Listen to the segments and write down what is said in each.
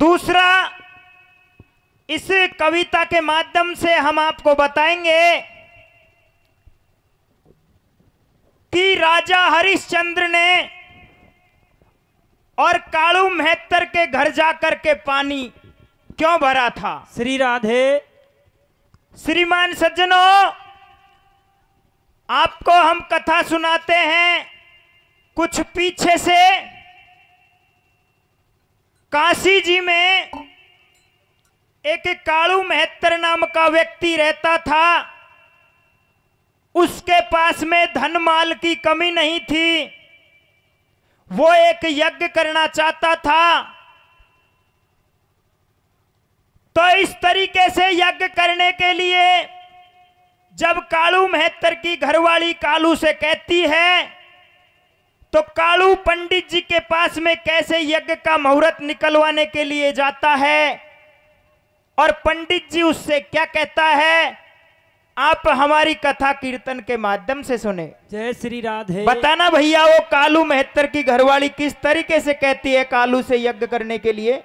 दूसरा, इस कविता के माध्यम से हम आपको बताएंगे कि राजा हरिश्चंद्र ने और कालू मेहतर के घर जाकर के पानी क्यों भरा था। श्री राधे। श्रीमान सज्जनों, आपको हम कथा सुनाते हैं। कुछ पीछे से काशी जी में एक कालू मेहतर नाम का व्यक्ति रहता था। उसके पास में धन माल की कमी नहीं थी। वो एक यज्ञ करना चाहता था। तो इस तरीके से यज्ञ करने के लिए जब कालू मेहतर की घरवाली कालू से कहती है, तो कालू पंडित जी के पास में कैसे यज्ञ का मुहूर्त निकलवाने के लिए जाता है और पंडित जी उससे क्या कहता है, आप हमारी कथा कीर्तन के माध्यम से सुने। जय श्री राधे। बताना भैया, वो कालू मेहतर की घरवाली किस तरीके से कहती है कालू से यज्ञ करने के लिए।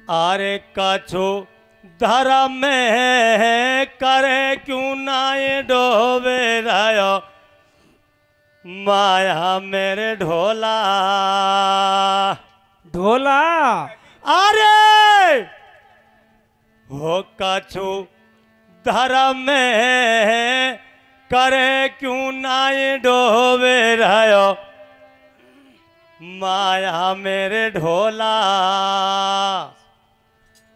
अरे कछु धर्म में करे क्यों ना ये डोबे रहो माया मेरे ढोला ढोला। अरे हो कछु धर्म में करे क्यों ना ये डोबे रहो माया मेरे ढोला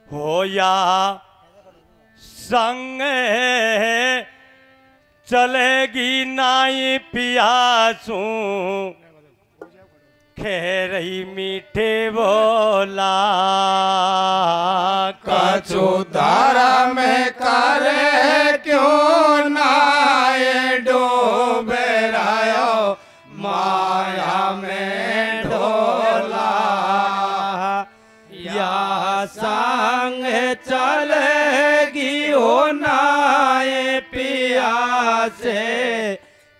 हो या संग चलेगी नाई पियासू खेरई मीठे बोला कछु धर्म में करे क्यों ना ये डूबे रहो माया में ढोला या संग चलेगी हो ना ये पिया से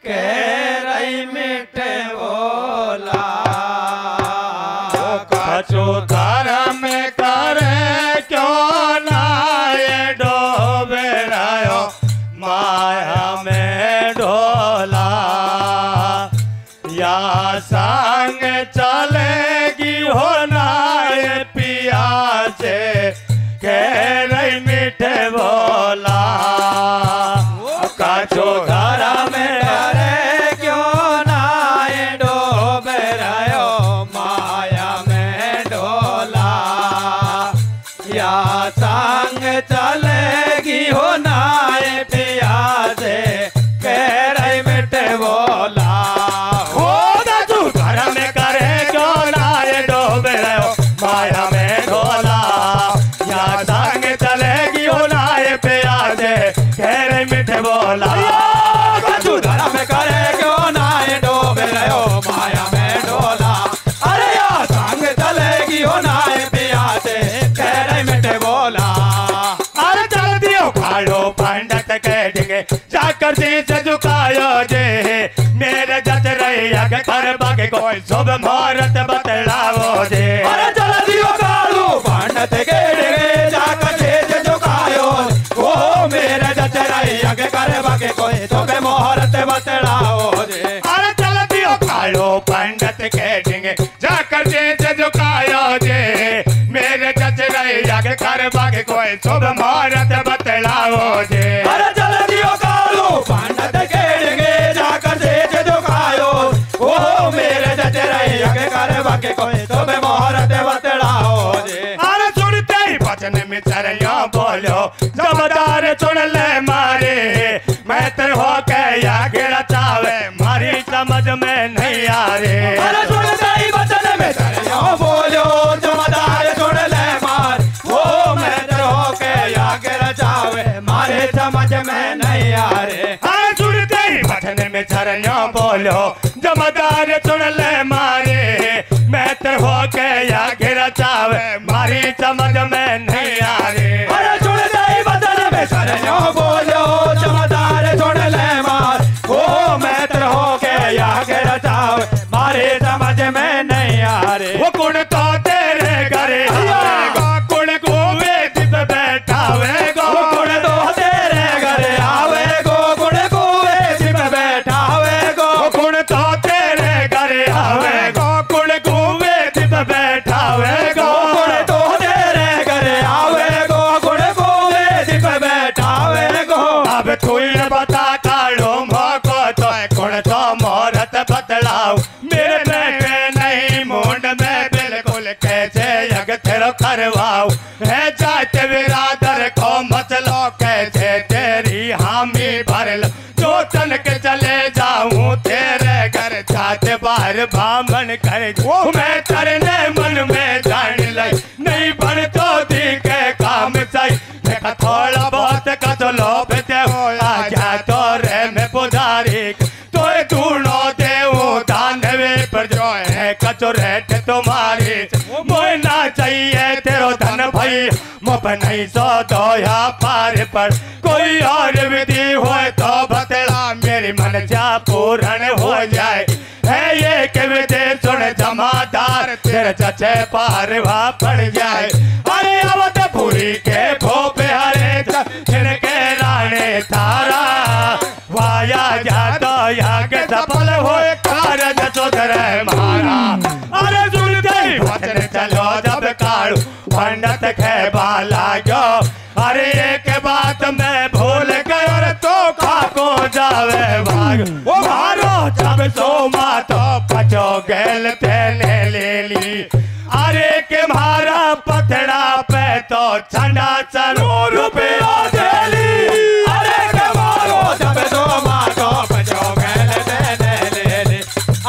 कह रही मीठे बोला कछु धर्म में करे क्यों ना ये डूबे रहो माया में ढोला या संग चलेगी हो ना ये पिया से कह रही मीठे बोला कछु धर्म में करे क्यों ना ये डूबे रहो माया में ढोला या संग चलेगी हो ना ये पिया से कह रही मीठे बोला माया में ढोला या संग चलेगी हो ना ये पिया से कह रही मीठे बोला कछु धर्म में करे क्यों ना ये डूबे रहो माया में ढोला अरे या संग चलेगी हो ना ये पिया से कह रही मीठे बोला अरे चल दियो खाड़ो पंडित कह देंगे जाकर शीश झुकायो जे मेरे जच रही आगे कर बागे कोई शुभ मुहूर्त बतलावो जे अरे चल दियो कालू पंडित कह देंगे जाकर शीश झुकायो ओ मेरे जच रही आगे कर बागे कोई शुभ मुहूर्त बतलावो जे अरे चल दियो कालू पंडित कह देंगे जाकर शीश झुकायो जे मेरे जच रही आगे कर बागे कोई शुभ मुहूर्त बतलावो जे अरे चल दियो कालू पंडित कह देंगे जाकर शीश झुकायो ओ मेरे जच रही आगे कर बागे कोई शुभ मुहूर्त बतलावो जे अरे सुनते ही वचन में चरिया बोलो जबदार सुन ले मारे मैं तेरे हो के आगे रचावे मारी समझ में नहीं आ रे अरे सुनते ही वचन में चरिया बोलो जबदार सुन ले मार ओ मैं तेरे हो के आगे रचावे मारे समझ में नहीं आ रे अरे सुनते ही वचन में चरिया बोलो जबदार सुन ले मारे मैं तेरे हो के आगे रचावे मारी समझ में नहीं आ रे अरे सुन है जाते बिरादर को मचलो कैसे तेरी हामी भर लो जो तन के चले जाऊं तेरे घर जाते बाहर बामन कर मैं तरने मन में जान लई नहीं बन तो दी के काम सही देखा थोड़ा बहुत कचलो बेटे आ जा तो रे में पुजारी तो दूनो देवो दानवे पर जो है कचोरेट तुम्हारी मोह ना चाहिए तेरो धन भाई मुँह नहीं सो दो या पार पर कोई और विधि हो तो बतला मेरी मन जा पूर्ण हो जाए है ये के विधि सुन जमादार तेरे चचे पार वहाँ पड़ जाए अरे अवध पूरी के भोपे हरे जिनके राणे तारा वाया जाता याग सफल हो कारज सुधर मारा अरे सुनते ही वचन चलो जब काड़ू पंडित खेबा लागो अरे एक बात मैं भूल गयो रे तो खाको जावे भाग वो मारो जब सो मातो पचो गेल तेने ले ली अरे के मारा पथड़ा पे तो छंडा चलो रुपया दे ली अरे के मारो जब सो मातो पचो गेल तेने ले ली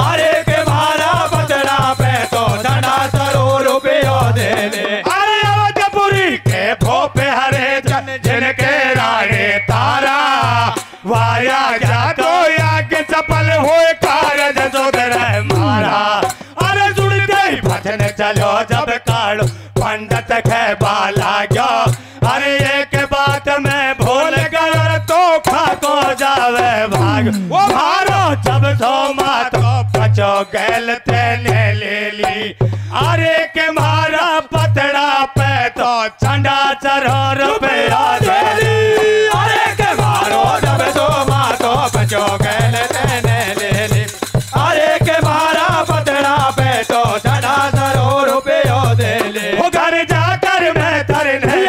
अरे के मारा पथड़ा पे तो छंडा चलो रुपया दे ली अरे अवधपुरी के भोपे हरे जिनके राणे तारा वाया जातो याग सफल हो कारज सुधर मारा अरे सुनते ही भजन चलो जब काड़ो पंडित खेबा लागो अरे एक बात मैं भूल गयो तो खाको जावे भाग वो मारो जब सो मातो पचो गेल तेने ले ली अरे के मारा पतड़ा पे तो चंडा चरो रुपया दे ली अरे के मारो जब सो मातो पचो गेल तेने ले ली अरे के मारा पतड़ा पे तो चंडा चरो रुपया दे ली वो घर जाकर मैं तरने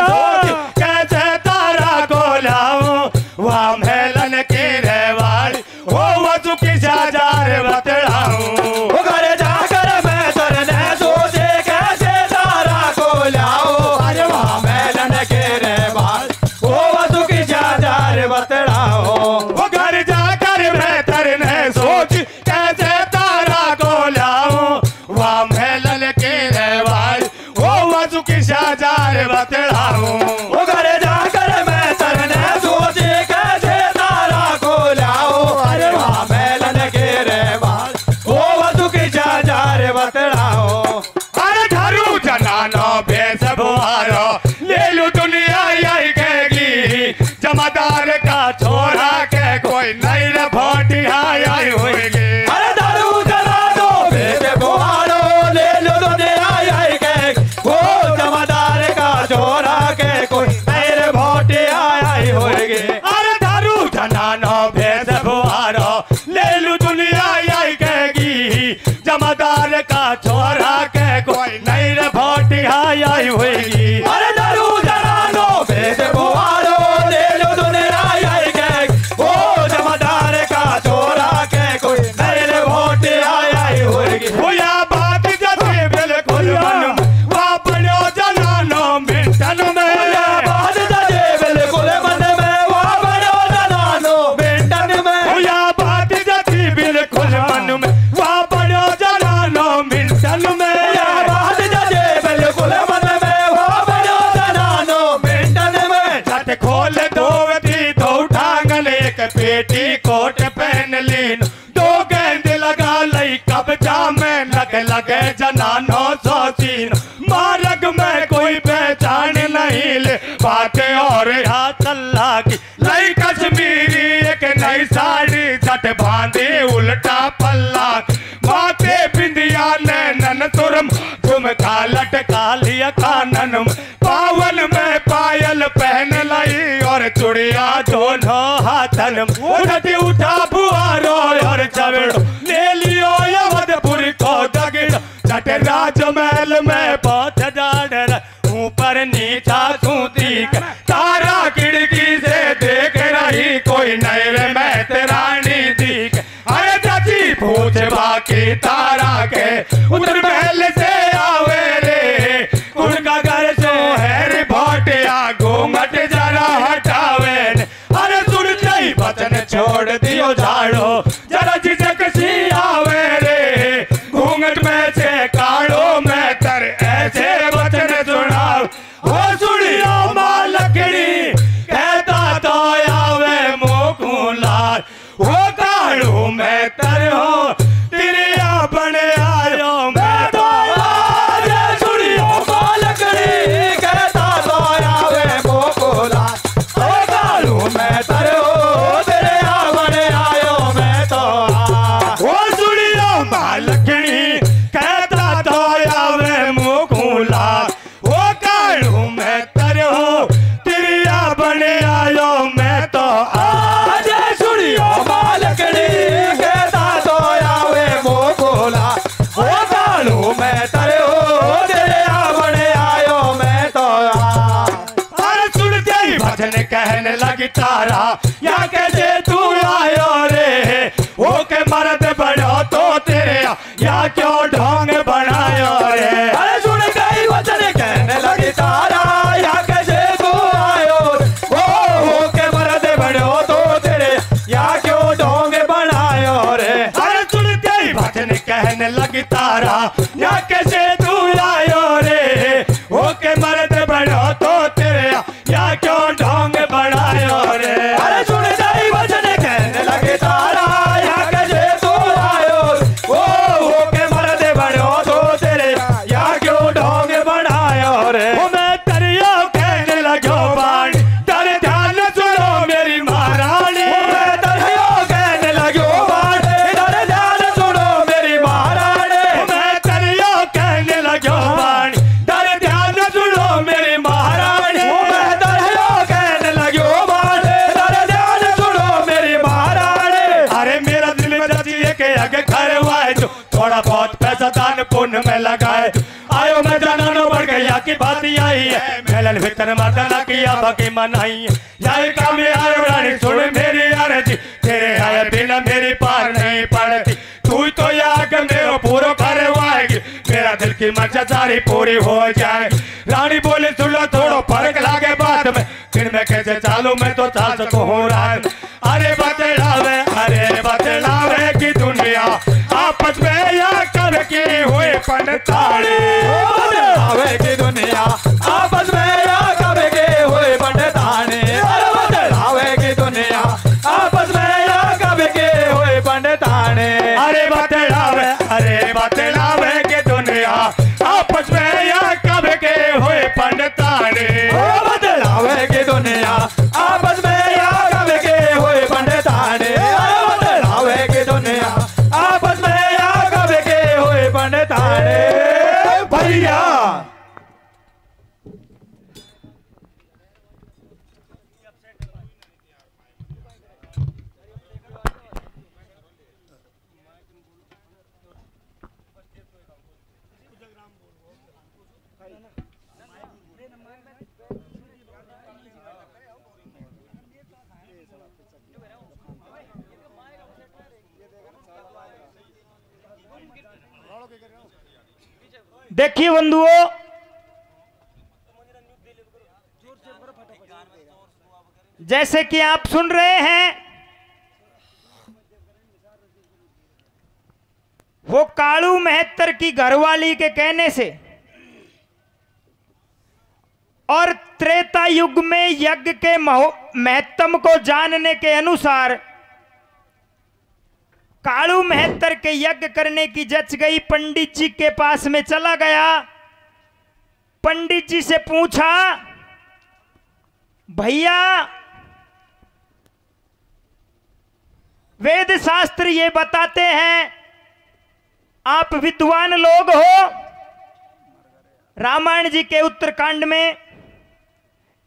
कैसे तारा को लाऊं वहाँ मेलन की रेवाड़ी वो वसु की हजार बतलाऊं वो घर जाकर मैं तरने सोचे कैसे तारा को लाऊं अरे वहाँ मेलन की रेवाड़ी वो वसु की हजार बतलाऊं वो घर जाकर मैं तरने सोच कैसे तारा को लाऊं वहाँ मेलन की रेवाड़ी वो वसु की हजार बतलाऊं वो घर जाकर मैं तरने सोचे कैसे तारा को लाऊं अरे वहाँ मेलन के रेवाड़ी वो वसु की हजार बतलाऊं अरे धरू जनानो भेस बुहारो ले लू दुनिया यही कहेगी जमादार का छोरा के कोई नहीं रे भोटी आई होगी अरे धरू जनानो भेस बुहारो ले लू दुनिया यही कहेगी वो जमादार का छोरा के कोई नहीं रे भोटी आई होगी अरे धरू जनानो भेस बुहारो ले लू दुनिया यही कहेगी जमादार का छोरा के कोई नहीं रे भोटी आई होगी अरे धरू जनानो भेस बुहारो ले लू दुनिया यही कहेगी वो जमादार का छोरा के कोई नहीं रे भोटी आई होगी वो या बात जैसे बिल्कुल मन वहाँ बनो जनानो मिंटन में बात जैसे बिल्कुल मन में वहाँ बनो जनानो मिंटन में वो या बात जैसे बिल्कुल मन में वहाँ बनो जनानो मिंटन में बात जैसे बिल्कुल मन में वहाँ बनो जनानो मिंटन में छत खोल दो दी दो टांगल एक पेटी कोट पहन लीन दो गेंद लगा लई कब्जा में लगे जनानो सोचीन मार्ग में कोई पहचान नहीं ले बातें और हाथ अल्लाह की लई कश्मीरी एक नई साड़ी झट बांधी उल्टा पल्ला माथे बिंदिया नैनन तुरम झुमका लटका लिया कानन में पावन में पायल पहन लाई और चुड़िया दोनों हाथन में उठती उठा बुआरो और चवेड़ो ले लियो अवधपुर को दगिड़ झट राजमहल में पहुंच डाडर ऊपर नीचा सूती तारा खिड़की से देख रही कोई नैर में रानी दीक अरे चाची पूछ बाकी तारा के उधर महल से आवे रे उनका घर जो है हट जरा हटावे अरे सुनते ही वचन छोड़ दियो झाड़ो जरा झिझक सी आवे रे घूंघट में से काढ़ो मैं तर ऐसे वचन सुनाओ वो सुनियो मां लकड़ी कहता तो आवे मोकू लाल वो काढ़ो मैं तर हो तिरिया बने आयो मैं तो आज सुनियो मां लकड़ी कहता तो आवे मोकू लाल वो काढ़ो मैं तर हो तिरिया बने आयो मैं तो वो सुनियो मां लकड़ी कहता तो आवे मोकू लाल वो काढ़ो मैं तर हो तिरिया बने आयो मैं तो आज सुनियो मां लकड़ी कहता तो आवे मोकोला वो काढ़ो मैं तर हो तिरिया बने आयो मैं तो अरे सुनते ही भजन कहने लगी तारा या कैसे तू आयो रे वो के मर्द बड़ो तो तेरे या क्यों ढोंग बनायो रे अरे सुन गई वचन कहने लगी तारा या कैसे तू आयो वो के मर्द बड़ो तो तेरे या क्यों ढोंग बनायो रे अरे सुनते ही वचन कहने लगी तारा या कैसे तू आयो रे वो के मर्द बड़ो तो तेरे या क्यों ढोंग बनायो रे अरे सुनते ही वचन कहने लगी तारा या कैसे तू आयो वो के मर्द बड़ो तो तेरे या क्यों ढोंग बनायो रे वो मैं तरियो कहने लगो बाणी तेरे ध्यान सुनो मेरी महारानी मैं तरियो कहने लगो बाणी तेरे ध्यान सुनो मेरी महारानी मैं तरियो कहने लगो बाणी तेरे ध्यान सुनो मेरी महारानी मैं तरियो कहने लगो बाणी तेरे ध्यान सुनो मेरी महारानी अरे मेरा दिल में रचिए के आगे घर वाए जो थोड़ा बहुत पैसा दान पुण्य में लगाए आयो मैं जाना न बढ़ गया की बात आई है मेलन भीतर मर्दना किया बाकी मनाई है यार काम आयो रानी सुन मेरी आरती तेरे आए बिना मेरी पार नहीं पड़ती तू तो याग मेरो पूरा करवाएगी मेरा दिल की मर्जी सारी पूरी हो जाएगी रानी बोली सुन लो थोड़ा फर्क लागे बात में फिर मैं कैसे चालू मैं तो चाल सकूं हूँ रात अरे बतलावे की दुनिया आपस में या कर की हुए पंडितानी बतलावे की दुनिया आपस में या कर के हुए पंडितानी बतलावे की दुनिया आपस में या कर के हुए पंडितानी अरे बतलावे की दुनिया आपस में या कर के हुए पंडितानी बतलावे की दुनिया आपस में या कर के हुए पंडितानी बतलावे की दुनिया आपस में या कर के हुए पंडितानी भैया देखिए बंधुओं, जैसे कि आप सुन रहे हैं, वो कालू मेहतर की घरवाली के कहने से और त्रेता युग में यज्ञ के महत्व को जानने के अनुसार कालू मेहतर के यज्ञ करने की जच गई। पंडित जी के पास में चला गया, पंडित जी से पूछा, भैया वेद शास्त्र ये बताते हैं, आप विद्वान लोग हो, रामायण जी के उत्तरकांड में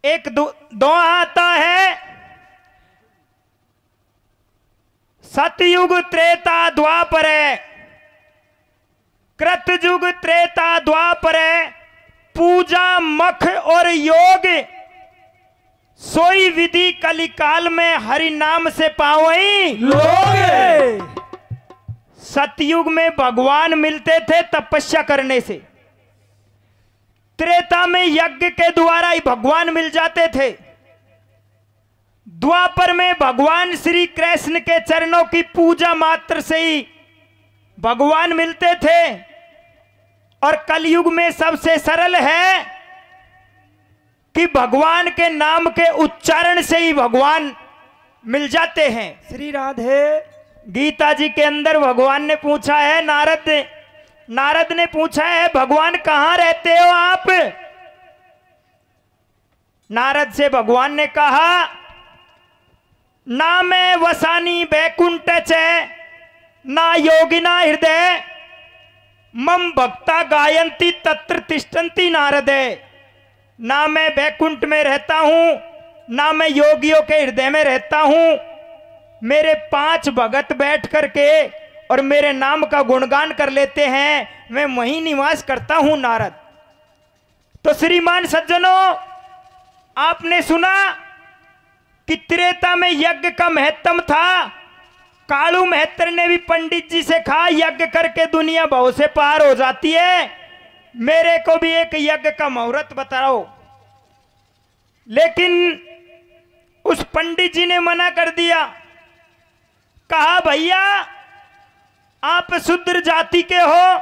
एक दोहा आता है, सतयुग त्रेता द्वापर, कृतयुग त्रेता द्वापर, पूजा मख और योग, सोई विधि कलिकाल में हरि नाम से पावई लोग। सतयुग में भगवान मिलते थे तपस्या करने से, त्रेता में यज्ञ के द्वारा ही भगवान मिल जाते थे। द्वापर में भगवान श्री कृष्ण के चरणों की पूजा मात्र से ही भगवान मिलते थे। और कलयुग में सबसे सरल है कि भगवान के नाम के उच्चारण से ही भगवान मिल जाते हैं। श्री राधे। गीता जी के अंदर भगवान ने पूछा है, नारद ने पूछा है, भगवान कहां रहते हो आप? नारद से भगवान ने कहा, ना मैं वसानी बैकुंठ च ना योगिना हृदय मम भक्ता गायंती तत्र तिष्ठन्ति नारद। ना मैं बैकुंठ में रहता हूं, ना मैं योगियों के हृदय में रहता हूं। मेरे 5 भगत बैठ करके और मेरे नाम का गुणगान कर लेते हैं, मैं वहीं निवास करता हूं नारद। तो श्रीमान सज्जनों, आपने सुना कि त्रेता में यज्ञ का महत्व था। कालू महत्तर ने भी पंडित जी से कहा, यज्ञ करके दुनिया भव से पार हो जाती है, मेरे को भी एक यज्ञ का मुहूर्त बताओ। लेकिन उस पंडित जी ने मना कर दिया। कहा, भैया आप शूद्र जाति के हो,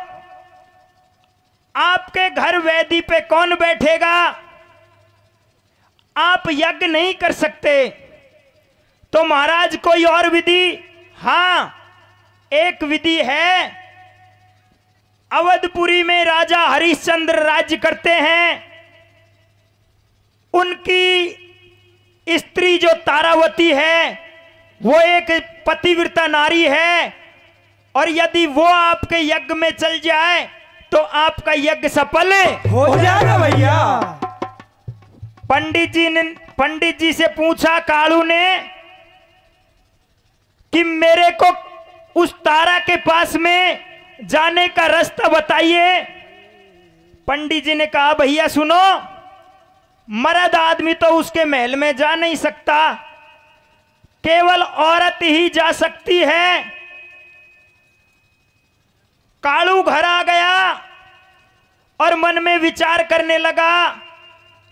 आपके घर वेदी पे कौन बैठेगा, आप यज्ञ नहीं कर सकते। तो महाराज कोई और विधि? हाँ, एक विधि है। अवधपुरी में राजा हरिश्चंद्र राज्य करते हैं। उनकी स्त्री जो तारावती है वो एक पतिव्रता नारी है, और यदि वो आपके यज्ञ में चल जाए तो आपका यज्ञ सफल हो जाएगा भैया। पंडित जी से पूछा कालू ने कि मेरे को उस तारा के पास में जाने का रास्ता बताइए। पंडित जी ने कहा, भैया सुनो, मर्द आदमी तो उसके महल में जा नहीं सकता, केवल औरत ही जा सकती है। कालू घर आ गया और मन में विचार करने लगा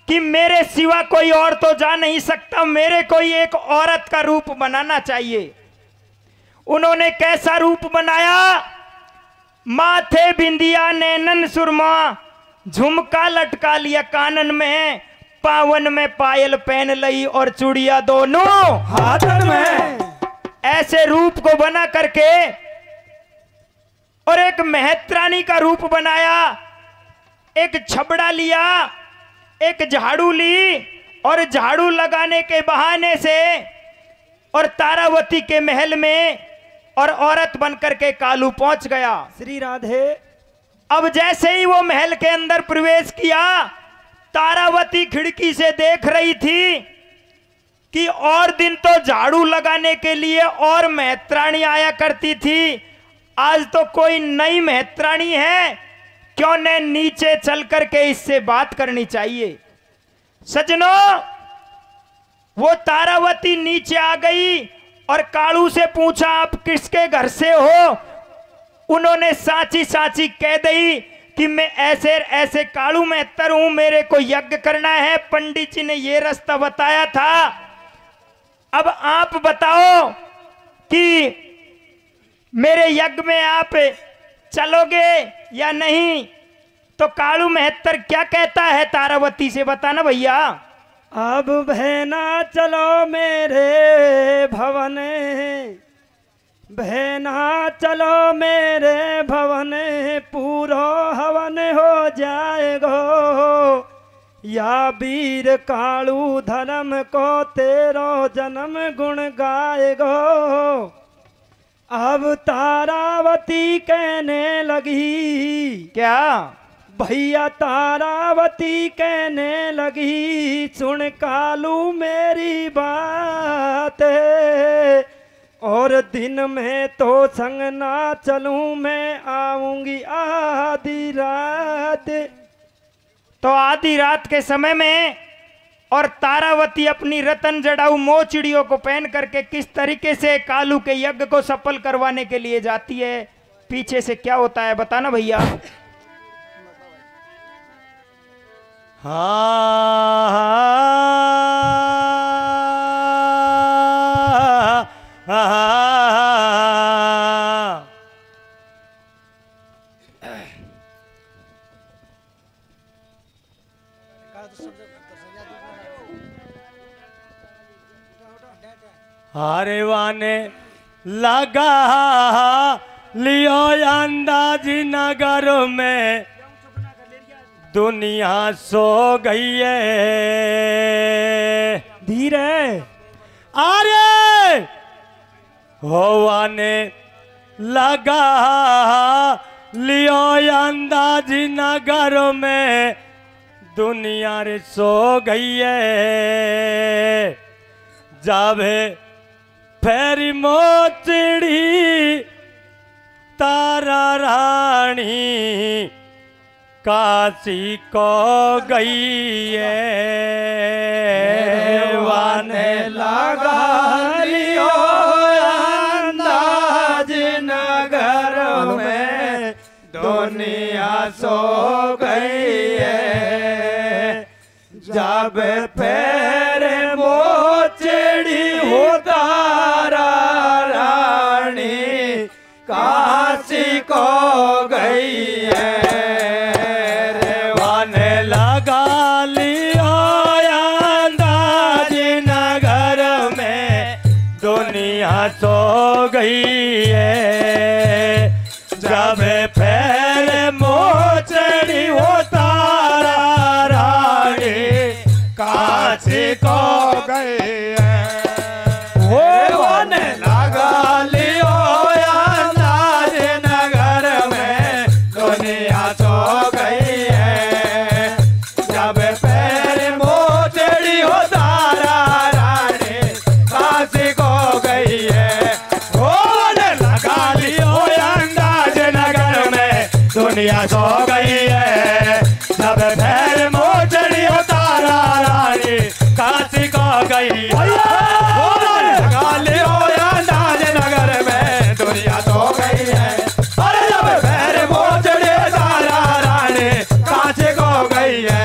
कि मेरे सिवा कोई और तो जा नहीं सकता, मेरे को एक औरत का रूप बनाना चाहिए। उन्होंने कैसा रूप बनाया? माथे बिंदिया, नैनन सुरमा, झुमका लटका लिया कानन में, पावन में पायल पहन लई और चूड़िया दोनों हाथन में। ऐसे रूप को बना करके और एक महत्रानी का रूप बनाया। एक छबड़ा लिया, एक झाड़ू ली, और झाड़ू लगाने के बहाने से और तारावती के महल में और औरत बनकर के कालू पहुंच गया। श्री राधे। अब जैसे ही वो महल के अंदर प्रवेश किया, तारावती खिड़की से देख रही थी कि और दिन तो झाड़ू लगाने के लिए और महत्राणी आया करती थी, आज तो कोई नई महत्राणी है, क्यों न नीचे चल करके इससे बात करनी चाहिए। सज्जनों, वो तारावती नीचे आ गई और कालू से पूछा, आप किसके घर से हो? उन्होंने साची साची कह दी कि मैं ऐसे ऐसे कालू महत्तर हूं, मेरे को यज्ञ करना है, पंडित जी ने ये रास्ता बताया था। अब आप बताओ कि मेरे यज्ञ में आप चलोगे या नहीं? तो कालू महत्तर क्या कहता है तारावती से, बताना भैया। अब बहना चलो मेरे भवन, बहना चलो मेरे भवन, पूरो हवन हो जाएगो, या वीर कालू धर्म को तेरो जन्म गुण गाएगो। अब तारावती कहने लगी, क्या भैया तारावती कहने लगी, सुन कालू मेरी बात, और दिन में तो संग ना चलूं, मैं आऊंगी आधी रात। तो आधी रात के समय में और तारावती अपनी रतन जड़ाऊ मोह चिड़ियों को पहन करके किस तरीके से कालू के यज्ञ को सफल करवाने के लिए जाती है, पीछे से क्या होता है बताना भैया। हारे वाने लगा लियो अंदाज नगर में दुनिया सो गई है। धीरे अरे होवाने लगा लियो अंदाज नगर में दुनिया रे सो गई है। जावे फेरी मोचड़ी तारा रानी काशी को गई है। वाने लगा लियो अंदाज नगर में दुनिया सो गई है। जब पैर मोचड़ी हो तारा रानी काशी को गई है। लगा लियो अंदाज नगर में दुनिया सो गई है। जब पैर मोचड़ी हो तारा रानी काशी को गई है। वाने लगा लियो अंदाज नगर में दुनिया सो गई है। जब पैर मोचड़ी हो तारा रानी काशी को गई है। वाने लगा लियो अंदाज नगर में दुनिया सो गई है। जब पैर मोचड़ी हो तारा रानी काशी को गई है। लगा लियो अंदाज नगर में दुनिया सो गई है। अरे जब पैर मोचड़ी तारा रानी काशी को गई है।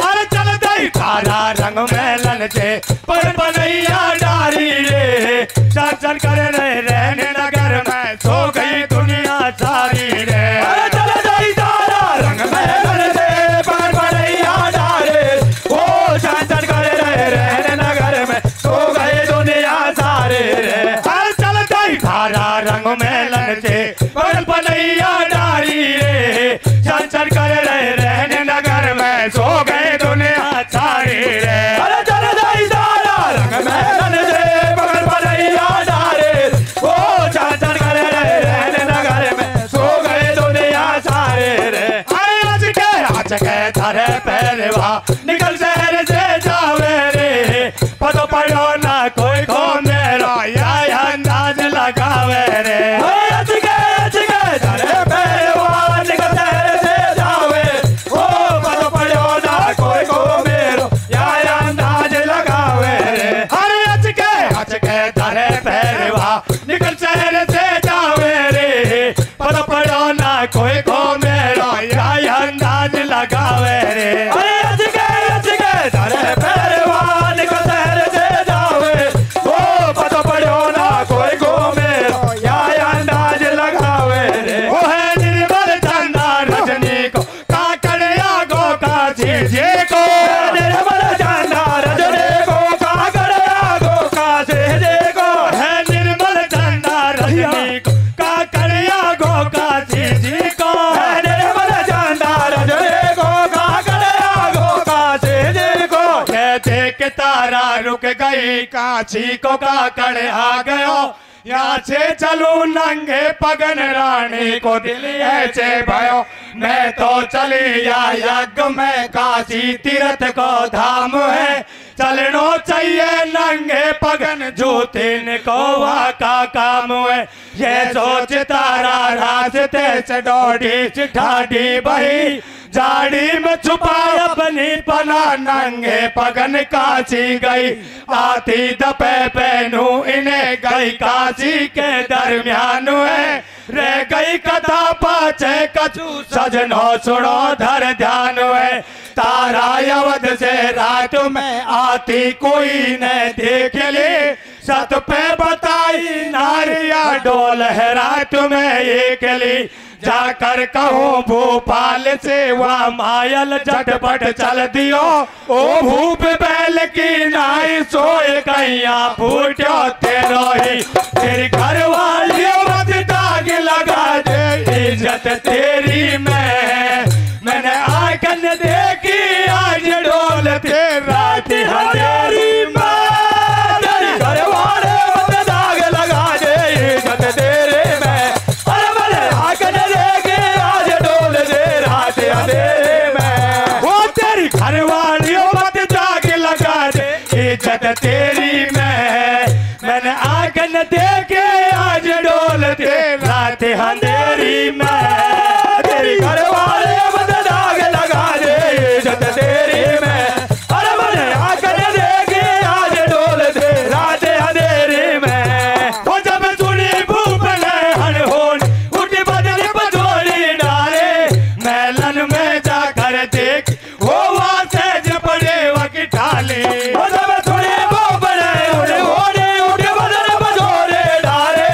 अरे चल दई तारा रंग मेलन से पर बनैया डारी रे। चल चल कर रहने नगर में सो गई दुनिया सारी रे। अरे चल दई तारा रंग मेलन से पर बनैया डारी। ओ चल चल कर रहने नगर में सो गई दुनिया सारी रे। अरे चल दई तारा रंग मेलन से पर बनैया डारी रे। चल चल कर रहने नगर में सो गए दुनिया सारी रे। अरे चल दई तारा रंग मेलन से पर बनैया डारी। ओ चल चल कर रहने नगर में सो गए दुनिया सारी रे। अरे आज के थारे पहलवा निकल शहर से जावे रे। पतो पड़ो ना कोई को मेरा या अंदाज लगावे रे। आज के थारे पहलवा निकल शहर से जावे। ओ पतो पड़ो ना कोई को मेरो या अंदाज लगावे रे। अरे आज के थारे पहलवा निकल शहर से जावे रे। पतो पड़ो ना कोई को मेरो या अंदाज लगावे रे। अरे आज के थारे पहलवा निकल शहर से जावे। ओ पतो पड़ो ना कोई को मेरो या अंदाज लगावे रे। ओ है निर्मल चंदा रजनी को काकड़िया गो काशी जी को। निर्मल चंदा रजनी को काकड़िया गो काशी जी को। है निर्मल चंदा रजनी को काकड़िया गो काशी जी को। है निर्मल चंदा रजनी को काकड़िया गो काशी जी को। कहते के तारा रुक गई काशी को काकड़ आ गयो। यहाँ से चलू नंगे पगन रानी को दिल ऐसे भयो। मैं तो चली या यज्ञ में काशी तीर्थ को धाम है। चलनो चाहिए नंगे पगन जूतिन को वहाँ का काम है। ये सोच तारा रास्ते से डोडी चिठाडी बही। झाड़ी में छुपाए अपनी पना नंगे पगन काची गई आती दपे पहनू इन्हें गई काची के दरमियान है रह गई कथा पाचे कछु सजनो सुनो धर ध्यान है तारा अवध से रात में आती कोई न देख ले सत पे बताई नारिया डोल है रात में एक ली जाकर कहो भोपाल से वहाँ मायल झटपट चल दियो ओ भूप बैल की नाई सोए कैया फूटो तेरो ही तेरी घर वाली मत दाग लगा दे इज्जत तेरी मैंने आंखन देखी आज डोल तेरा तेरी तेरी घर वाले मत दाग लगा दे इज्जत तेरे में अरे मैंने आंखन देखी आज डोल तेरा तेरे में वो तेरी घर वाली मत दाग लगा दे इज्जत तेरी मैंने आंखन देखे आज डोल तेरा अंधेरी में तेरी घर वाले मत दाग लगा दे इज्जत तेरी में अरे मैंने आंखन देखे आज डोल तेरा अंधेरी में वो जब सुनी भूप ने अनहोनी उठी बदली बजोड़ी डाले मैलन में जाकर देख वो वहां से पड़े वकी ढाले वो जब सुनी भूप ने अनहोनी उठी बदली बजोड़ी डाले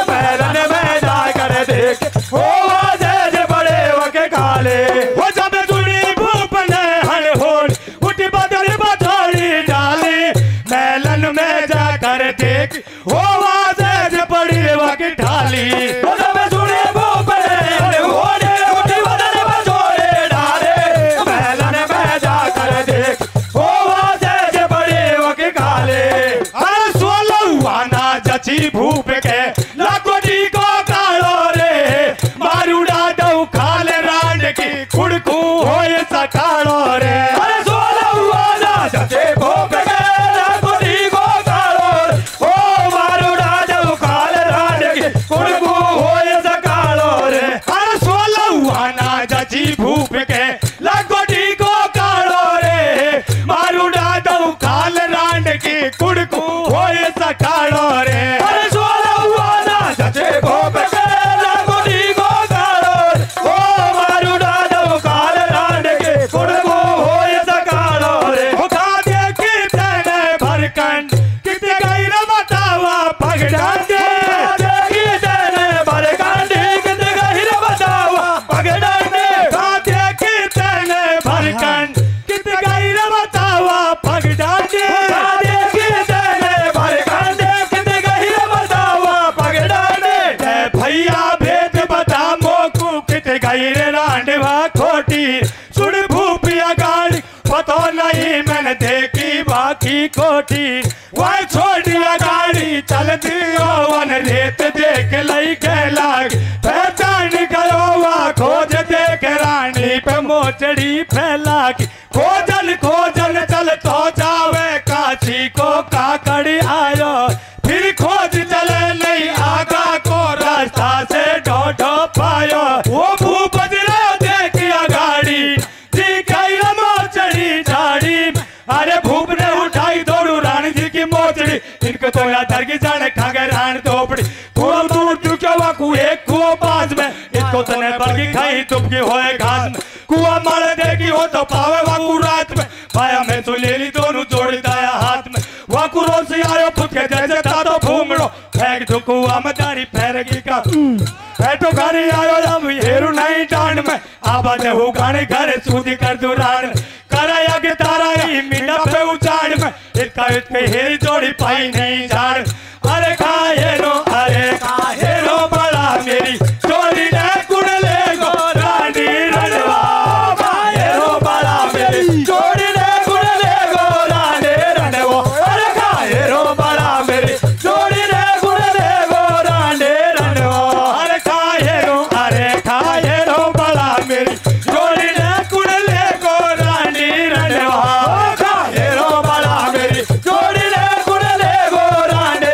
मैलन में जाकर देख वो वहां से पड़े वकी ढाले वो जब सुनी भूप ने अनहोनी उठी बदली बजोड़ी डाले मैलन में जाकर देख वो वहां से पड़ी वकी ढाली वो जब सुनी भूप ने अनहोनी उठी बदली बजोड़ी डाले मैलन में जाकर देख वो वहां से पड़ी वकी ढाले अरे 16 आना जची भूप के लाकोटी को कालो रे मारूडा दऊ खाल रांड की कुड़कू होए सकालो रे अरे 16 आना जची भूप के लाकोटी को कालो रे ओ मारूडा दऊ खाल रांड की कुड़कू होए सकालो रे अरे 16 आना जची भूप के लाकोटी को कालो रे मारूडा दऊ खाल रांड की कुड़कू होए सकालो रे अरे 16 आना जची भूप के लाकोटी को कालो रे ओ मारूडा दऊ खाल रांड की कुड़कू होए सकालो रे उठा दे कीर्तन भरकंड कितने गई न बतावा पगड़ांडे कीर्तन भरकंड कितने गई न बतावा पगड़ांडे गाते कीर्तन भरकंड कितने गई न बतावा पगड़ांडे गाते कीर्तन भरकंड कितने गई न बतावा पगड़ांडे भैया भेद बता मोकू कितने गई रे रांडवा खोटी सुन भूपिया गाड़ी पतो नहीं मैंने देखी बाकी कोठी वह छोड़िया गाड़ी चलती वन रेत देख लई के लाग पहचान करो वह खोज देख रानी पे मोचड़ी फैला की खोजन चल तो जावे काची को काकड़ी आयो फिर खोज चले नहीं आगा को रास्ता से ढोढो पायो वो भूप देखिया गाड़ी जी कई मोचड़ी झाड़ी अरे भूप ने उठाई दौड़ू रानी जी की मोचड़ी इनको तो या धरगी जाने खागे रान तोपड़ी कुआ दूर चुके वाकू एक कुआ बाज में इसको तने बरगी खाई तुमकी होए घास में कुआ मारे देखी हो तो पावे वाकू रात में पाया में तो ले ली दोनों जोड़ी दाया हाथ में वाकू रोज से आयो फुके जैसे था तो भूमड़ो फेंक दो कुआ में दारी फेरगी का बैठो घरे आयो जब हेरू नहीं डांड में आबाद हो गाने घर सूदी कर दो रान कराया के तारा ही मिंडा पे उचाड़ में इसका इसके हेरी जोड़ी पाई नहीं झाड़ अरे खाए रो बड़ा मेरी जोड़ी ने कुड़ ले गो रानी रणवा खाए रो बड़ा मेरी जोड़ी ने कुड़ ले गो रानी रणवा अरे खाए रो बड़ा मेरी जोड़ी ने कुड़ ले गो रानी रणवा अरे खाए रो बड़ा मेरी जोड़ी ने कुड़ ले गो रानी रणवा खाए रो बड़ा मेरी जोड़ी ने कुड़ ले गो रानी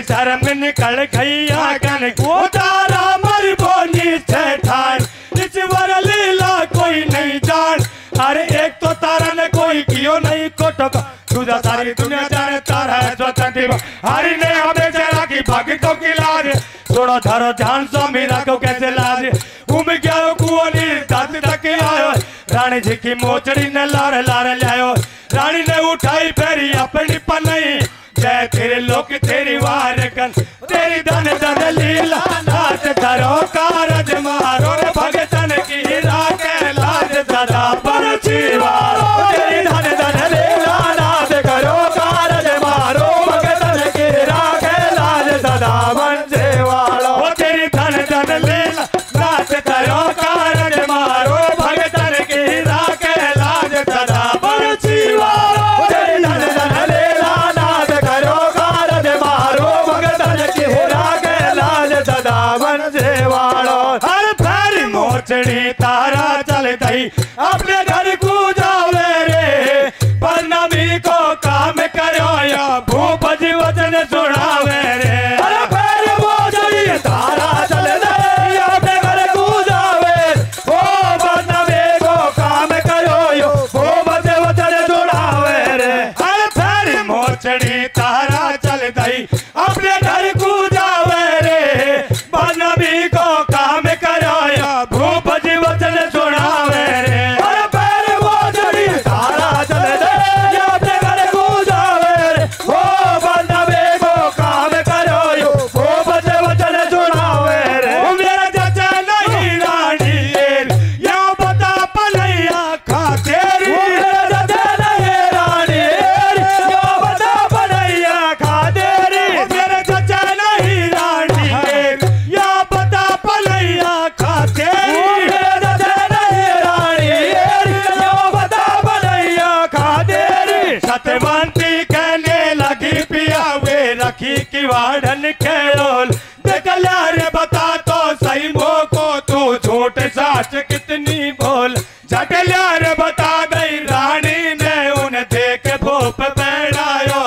शर्म निकल गई आंगन उतारा मर बोनी ठान इस वर लीला कोई नहीं जान। अरे एक तो तारा ने कोई कियो नहीं कोटो तुझा सारी दुनिया जाने तारा है स्वतंत्र हरि ने हमें जरा की भक्तों की लाज थोड़ा धरो ध्यान सो मीरा को कैसे लाज घूम गया कुआनी दांत तक आयो रानी जी की मोचड़ी ने लार लार लायो रानी ने उठाई फेरी अपनी पनई जय तेरे लोक तेरी वार कन तेरी धन धन लीला नाच धरो कारज मारो रे भगतन की राखे लाज सदा पर जीवारो तेरी धन धन लीला नाच करो कारज मारो भगतन की राखे लाज सदा बंजे वालो तेरी धन धन लीला नाच करो कारज मारो भगतन की राखे लाज सदा पर जीवारो तेरी धन धन लीला नाच करो कारज मारो भगतन की राखे लाज सदा बंजे वालो हर पैर मोचड़ी तारा चल दई अपने घर को जावे रे परनमी को काम करो या भूप वचन सुनावे रे हर पैर मोचड़ी तारा चल दई अपने घर को जावे ओ परनमी को काम करो यो भूप वचन सुनावे रे हर पैर मोचड़ी तारा चल दई अपने घर को जावे रे परनमी को काम करो या भूप वचन सुनावे रे हर पैर मोचड़ी तारा चल दई अपने घर को जावे रे ओ परनमी को काम करो यो भूप वचन सुनावे रे मेरा चाचा नहीं रानी या बता पलैया खा तेरी मेरा चाचा नहीं रानी या बता पलैया खा तेरी मेरा चाचा नहीं रानी या बता पलैया खा तेरी मेरा चाचा नहीं रानी या बता पलैया खा तेरी सतवंती कहने लगी पिया वे रखी की वाड़न खेल देख रे बता तो सही मोको तू झूठ साच कितनी बोल झट रे बता गई रानी ने उन्हें देख भूप बैठायो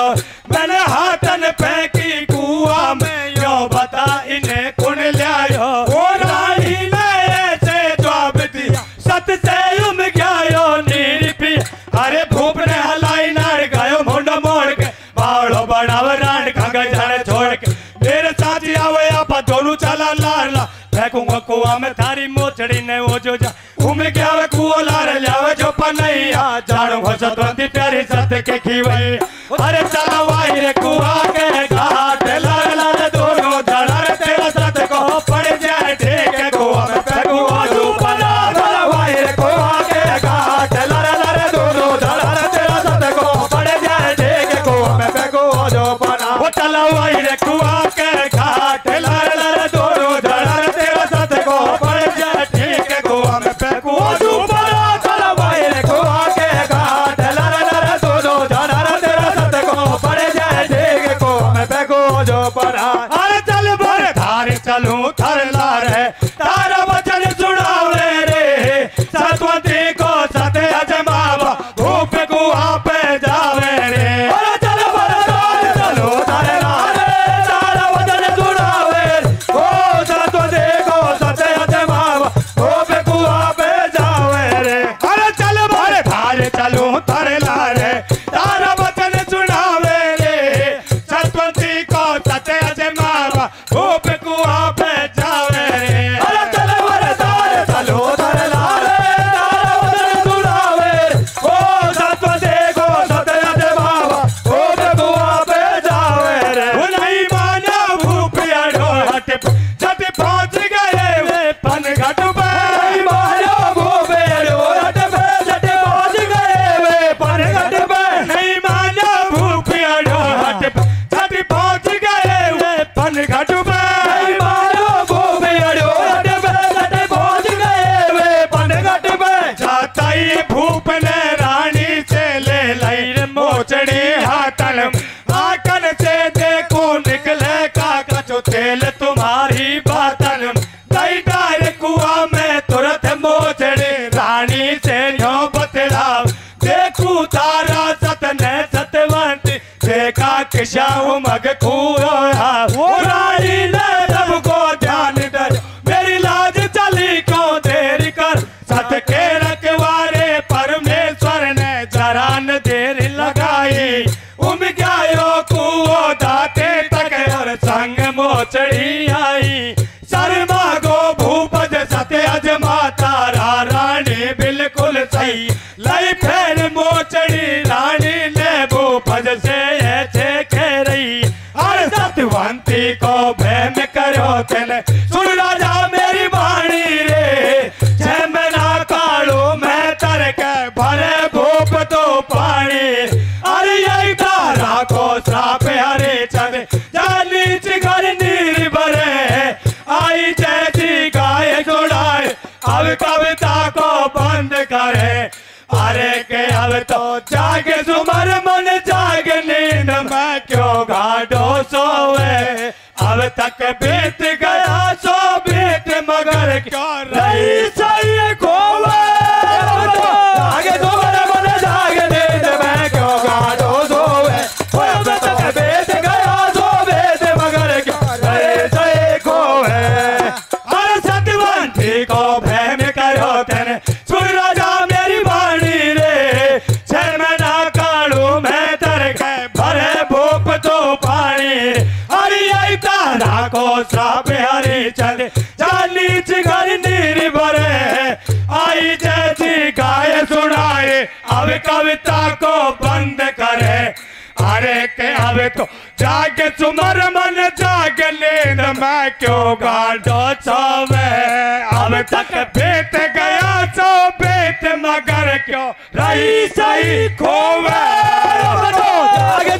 मैंने हाथन फेंकी कुआ में यो बता इन्हें कुन लायो वो रानी ने ऐसे जवाब दिया सत से उम गयो नीर पी अरे भूप ने हलाई नाड़ गयो मुंडो मोड़ के बाड़ो बढ़ाव रान खग जाने छोड़ के मेरे साथी आवे आप दोनों चला लार ला फेंकूंगा कुआ में थारी मोचड़ी ने वो जो जा घूम गया वे कुआ लार लावे जो पनैया जाड़ू हो सतवंती प्यारी सत्य के खीवई अरे चला वाई रे कुआ के घाट लार लार दोनों धड़ा रे तेरा सत्य को पड़ जाए ठीक है कुआ में फेंकूंगा तू पना चला वाई रे कुआ के घाट लार लार दोनों धड़ा रे तेरा सत्य को पड़ जाए ठीक है कुआ में फेंकूंगा जो पना वो चला वाई रे कुआ के घाट लार लार दोनों धड़ा रे तेरा सत्य को पड़ जाए ठीक है कुआ में फेंकूंगा तू पना चला वाई रे कुआ के घाट लार लार दोनों धड़ा रे तेरा सत्य को पड़ जाए ठीक है कुआ में फेंकूंगा जो पना अरे चल भर धार चलूं थर लार है तारा वचन सुनावे रे सतवंती को सत्य अजमावा भूप कुआ पे जावे रे अरे चल भर धार चलो थर लार है तारा वचन सुनावे ओ सतवंती को सत्य अजमावा भूप कुआ पे जावे रे अरे चल भर धार चलूं थर लार है तारा वचन सुनावे रे सतवंती को सत्य अजमावा भूप कुआ पे जावे रे अरे चल भर धार चलो थर लार है तारा वचन सुनावे ओ सतवंती को सत्य अजमावा भूप कुआ पे जावे रे वो नहीं माना भूप अड़ो हट छत पहुंच गए वे पन घट पे नहीं मानो भूप अड़ो हट पे छत पहुंच गए वे पन घट पे नहीं मानो भूप अड़ो हट पे छत पहुंच गए वे पन घट पे नहीं मानो भूप अड़ो हट पे छत पहुंच गए वे पन घट पे जाता ही भूप ने रानी से ले लाई रे मोचड़ी हाथन आकन से देखो निकले का कचो तेल तुम्हारी बातन दई डार कुआ में तुरंत मोचड़ी रानी से न्यो बतलाव देखू तारा सतने सतवंती देखा किशाऊ मग कुआ अब कविता को बंद करे। अरे के अब तो जागे सुमर मन जागे नींद में क्यों गाढ़ो सोवे। अब तक बीत गया सो बीत मगर क्यों रही सही खोवे। जागे सुमर मन जागे नींद में क्यों गाढ़ो सोवे। अब तक बीत गया सो बीत मगर क्यों रही सही खोवे। अरे सतवंती को भैम करो तेने सुन राजा मेरी वाणी रे। शर में ना कालू में तर के भरे भूप तो पानी। अरे आई तारा को साप हरी चले जानी चिगर नीर भरे। आई जैसी गाय सुनाए अब कविता को बंद करे। अरे के अब तो जागे सुमर मन जागे नींद में क्यों गाढ़ो सोवे। अब तक बीत गया सो बीत मगर क्यों रही सही खोवे। अब तो जागे